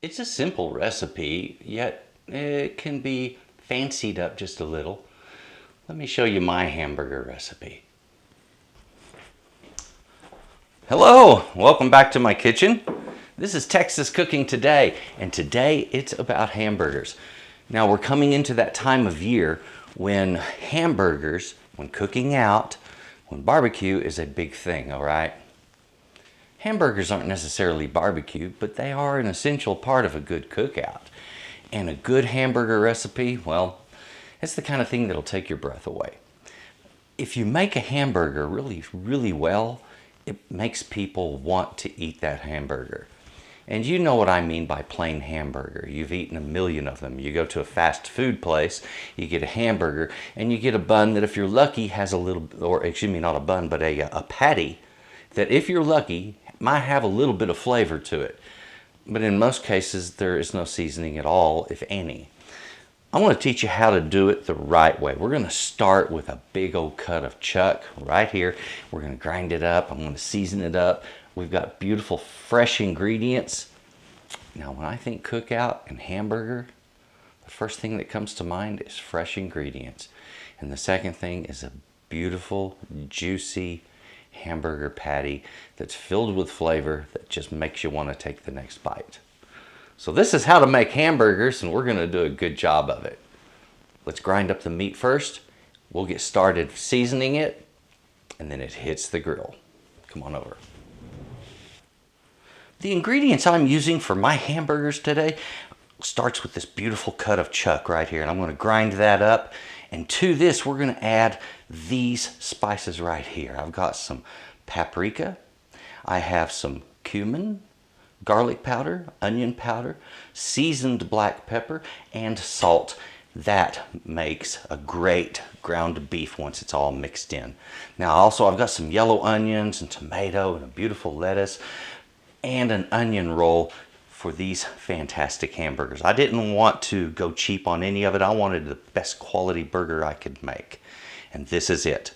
It's a simple recipe, yet it can be fancied up just a little. Let me show you my hamburger recipe. Hello, welcome back to my kitchen. This is Texas Cooking Today, and today it's about hamburgers. Now we're coming into that time of year when hamburgers, when cooking out, when barbecue is a big thing, all right? Hamburgers aren't necessarily barbecue, but they are an essential part of a good cookout. And a good hamburger recipe, well, it's the kind of thing that'll take your breath away. If you make a hamburger really well, it makes people want to eat that hamburger. And you know what I mean by plain hamburger. You've eaten a million of them. You go to a fast food place, you get a hamburger, and you get a bun that if you're lucky has a little, or excuse me, not a bun, but a patty that if you're lucky might have a little bit of flavor to it. But in most cases, there is no seasoning at all, if any. I want to teach you how to do it the right way. We're going to start with a big old cut of chuck right here. We're going to grind it up. I'm going to season it up. We've got beautiful fresh ingredients. Now when I think cookout and hamburger, the first thing that comes to mind is fresh ingredients. And the second thing is a beautiful, juicy hamburger patty that's filled with flavor that just makes you want to take the next bite. So this is how to make hamburgers, and we're going to do a good job of it. Let's grind up the meat first. We'll get started seasoning it, and then it hits the grill. Come on over. The ingredients I'm using for my hamburgers today starts with this beautiful cut of chuck right here, and I'm going to grind that up. And to this, we're going to add these spices right here. I've got some paprika, I have some cumin, garlic powder, onion powder, seasoned black pepper, and salt. That makes a great ground beef once it's all mixed in. Now also I've got some yellow onions and tomato and a beautiful lettuce and an onion roll for these fantastic hamburgers. I didn't want to go cheap on any of it. I wanted the best quality burger I could make. And this is it.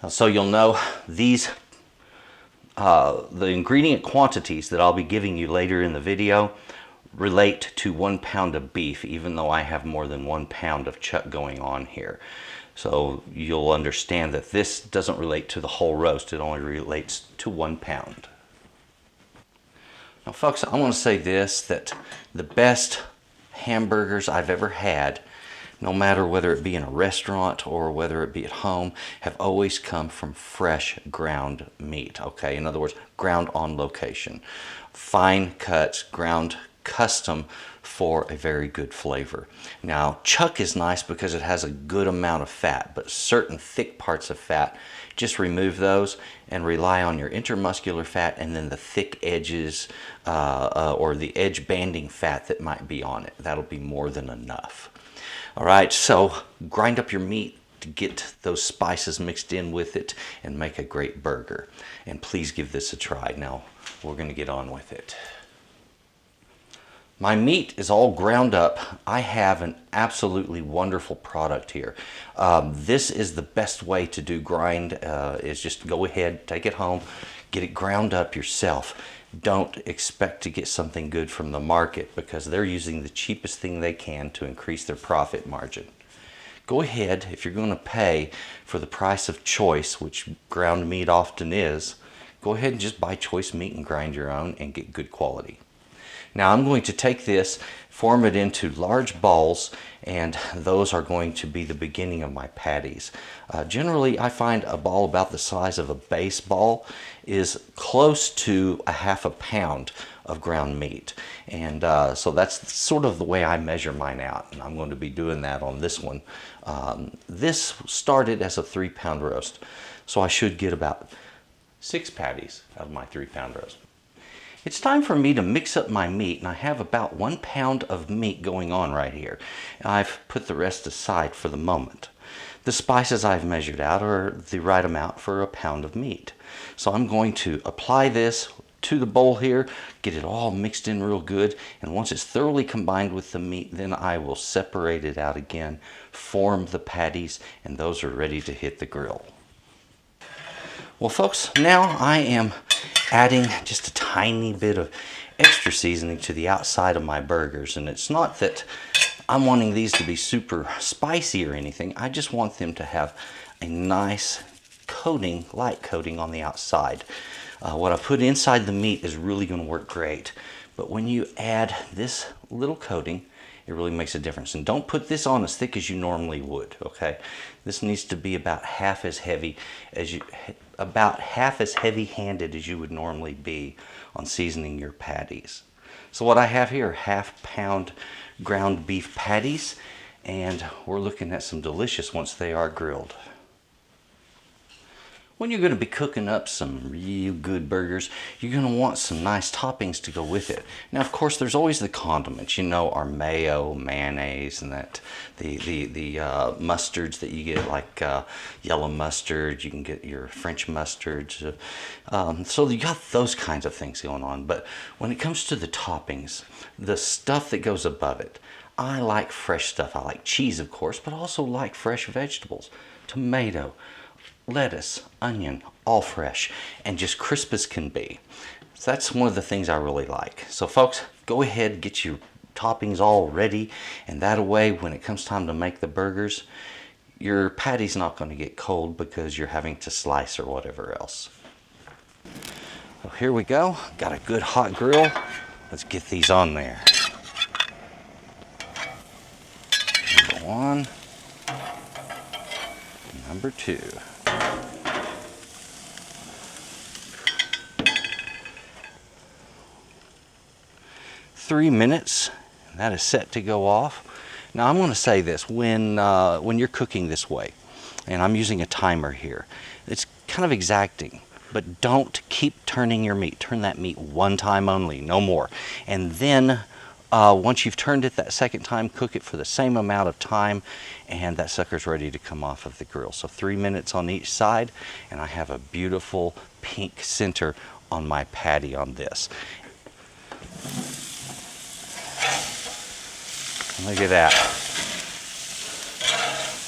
So you'll know these, the ingredient quantities that I'll be giving you later in the video relate to 1 pound of beef, even though I have more than 1 pound of chuck going on here. So you'll understand that this doesn't relate to the whole roast. It only relates to 1 pound. Now folks, I want to say this, that the best hamburgers I've ever had, no matter whether it be in a restaurant or whether it be at home, have always come from fresh ground meat, okay? In other words, ground on location. Fine cuts, ground custom for a very good flavor. Now, chuck is nice because it has a good amount of fat, but certain thick parts of fat, just remove those and rely on your intermuscular fat and then the thick edges or the edge banding fat that might be on it. That'll be more than enough. All right, so grind up your meat to get those spices mixed in with it and make a great burger. And please give this a try. Now, we're going to get on with it. My meat is all ground up. I have an absolutely wonderful product here. This is the best way to do grind, is just go ahead, take it home, get it ground up yourself. Don't expect to get something good from the market because they're using the cheapest thing they can to increase their profit margin. Go ahead, if you're going to pay for the price of choice, which ground meat often is, go ahead and just buy choice meat and grind your own and get good quality. Now I'm going to take this, form it into large balls, and those are going to be the beginning of my patties. Generally, I find a ball about the size of a baseball is close to a ½ pound of ground meat. And so that's sort of the way I measure mine out, and I'm going to be doing that on this one. This started as a 3-pound roast, so I should get about 6 patties out of my 3-pound roast. It's time for me to mix up my meat, and I have about 1 pound of meat going on right here. I've put the rest aside for the moment. The spices I've measured out are the right amount for a pound of meat. So I'm going to apply this to the bowl here, get it all mixed in real good, and once it's thoroughly combined with the meat, then I will separate it out again, form the patties, and those are ready to hit the grill. Well folks, now I am adding just a tiny bit of extra seasoning to the outside of my burgers. And it's not that I'm wanting these to be super spicy or anything. I just want them to have a nice coating, light coating on the outside. What I put inside the meat is really going to work great. But when you add this little coating, it really makes a difference. And don't put this on as thick as you normally would, okay? This needs to be about half as heavy as heavy-handed as you would normally be on seasoning your patties. So what I have here are half-pound ground beef patties, and we're looking at some delicious once they are grilled. When you're going to be cooking up some real good burgers, you're going to want some nice toppings to go with it. Now, of course, there's always the condiments, you know, our mayo, mayonnaise, and that the mustards that you get, like yellow mustard. You can get your French mustards. So you got those kinds of things going on. But when it comes to the toppings, the stuff that goes above it, I like fresh stuff. I like cheese, of course, but I also like fresh vegetables, tomato, lettuce, onion, all fresh and just crisp as can be. So that's one of the things I really like. So folks, go ahead, get your toppings all ready, and that way when it comes time to make the burgers, your patty's not going to get cold because you're having to slice or whatever else. So here we go. Got a good hot grill. Let's get these on there. Number one. Number two. Three minutes, that is set to go off. Now I'm going to say this, when you're cooking this way, and I'm using a timer here, it's kind of exacting, but don't keep turning your meat. Turn that meat one time only, no more. And then once you've turned it that second time, cook it for the same amount of time, and that sucker's ready to come off of the grill. So 3 minutes on each side, and I have a beautiful pink center on my patty on this. Look at that.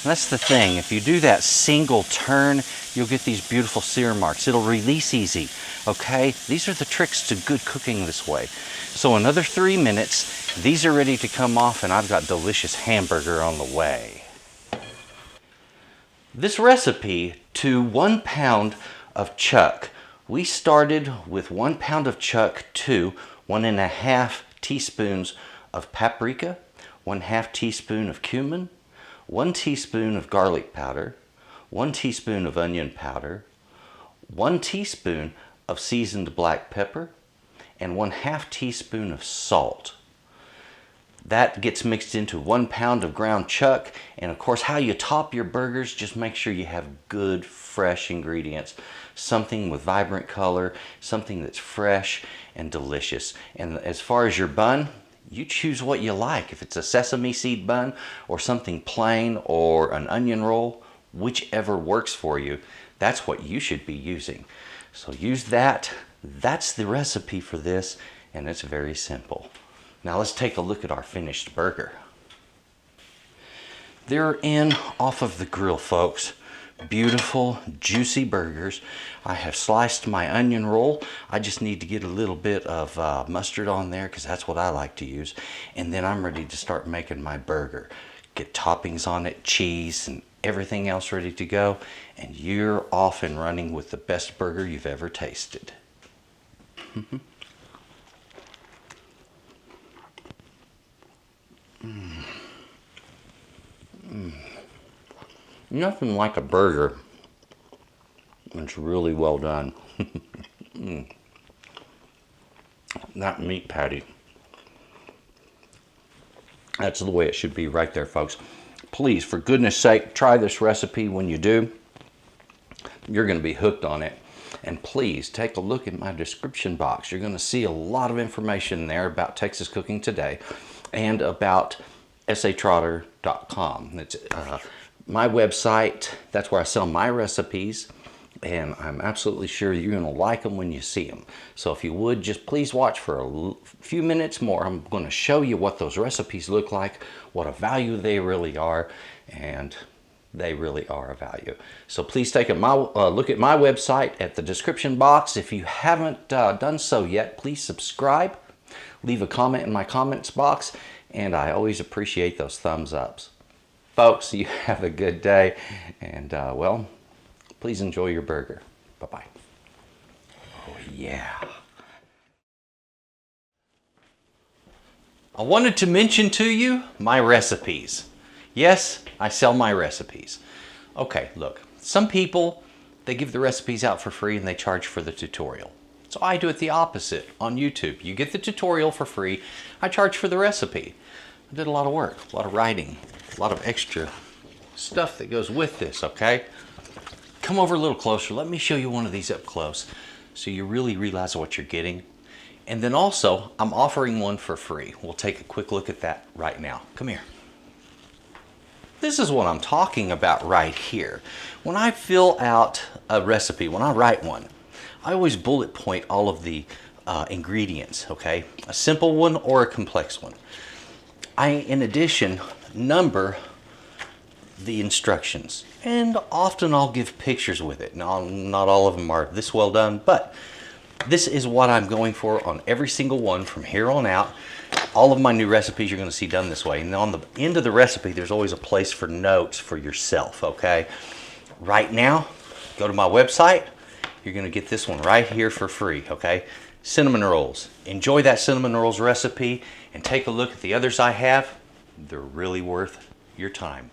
And that's the thing. If you do that single turn, you'll get these beautiful sear marks. It'll release easy, okay? These are the tricks to good cooking this way. So another 3 minutes, these are ready to come off, and I've got delicious hamburger on the way. This recipe to 1 pound of chuck, we started with 1 pound of chuck to 1.5 teaspoons of paprika, 1/2 teaspoon of cumin, 1 teaspoon of garlic powder, 1 teaspoon of onion powder, 1 teaspoon of seasoned black pepper, and 1/2 teaspoon of salt. That gets mixed into 1 pound of ground chuck. And of course, how you top your burgers, just make sure you have good, fresh ingredients. Something with vibrant color, something that's fresh and delicious. And as far as your bun, you choose what you like. If it's a sesame seed bun or something plain or an onion roll, whichever works for you, that's what you should be using. So use that. That's the recipe for this, and it's very simple. Now let's take a look at our finished burger. They're in off of the grill, folks. Beautiful, juicy burgers. I have sliced my onion roll. I just need to get a little bit of mustard on there because that's what I like to use. And then I'm ready to start making my burger. Get toppings on it, cheese, and everything else ready to go. And you're off and running with the best burger you've ever tasted. Nothing like a burger when it's really well done. That meat patty. That's the way it should be right there, folks. Please, for goodness sake, try this recipe. When you do, you're going to be hooked on it. And please take a look at my description box. You're going to see a lot of information there about Texas Cooking Today and about S.A.Trotter.com. It's my website. That's where I sell my recipes, and I'm absolutely sure you're going to like them when you see them. So if you would, just please watch for a few minutes more. I'm going to show you what those recipes look like, what a value they really are, and they really are a value. So please take a look at my website at the description box. If you haven't done so yet, please subscribe Leave a comment in my comments box, and I always appreciate those thumbs ups. Folks, you have a good day, and well, please enjoy your burger. Bye-bye. Oh yeah. I wanted to mention to you my recipes. Yes, I sell my recipes. Okay, look, some people, they give the recipes out for free and they charge for the tutorial. So I do it the opposite on YouTube. You get the tutorial for free, I charge for the recipe. I did a lot of work, a lot of writing, a lot of extra stuff that goes with this, okay? Come over a little closer, let me show you one of these up close so you really realize what you're getting. And then also, I'm offering one for free. We'll take a quick look at that right now. Come here. This is what I'm talking about right here. When I fill out a recipe, when I write one, I always bullet point all of the ingredients, okay? A simple one or a complex one. I, in addition, number the instructions, and often I'll give pictures with it. Now, not all of them are this well done, but this is what I'm going for on every single one from here on out. All of my new recipes you're going to see done this way. And on the end of the recipe, there's always a place for notes for yourself, okay? Right now, go to my website. You're going to get this one right here for free, okay? Cinnamon rolls. Enjoy that cinnamon rolls recipe and take a look at the others I have. They're really worth your time.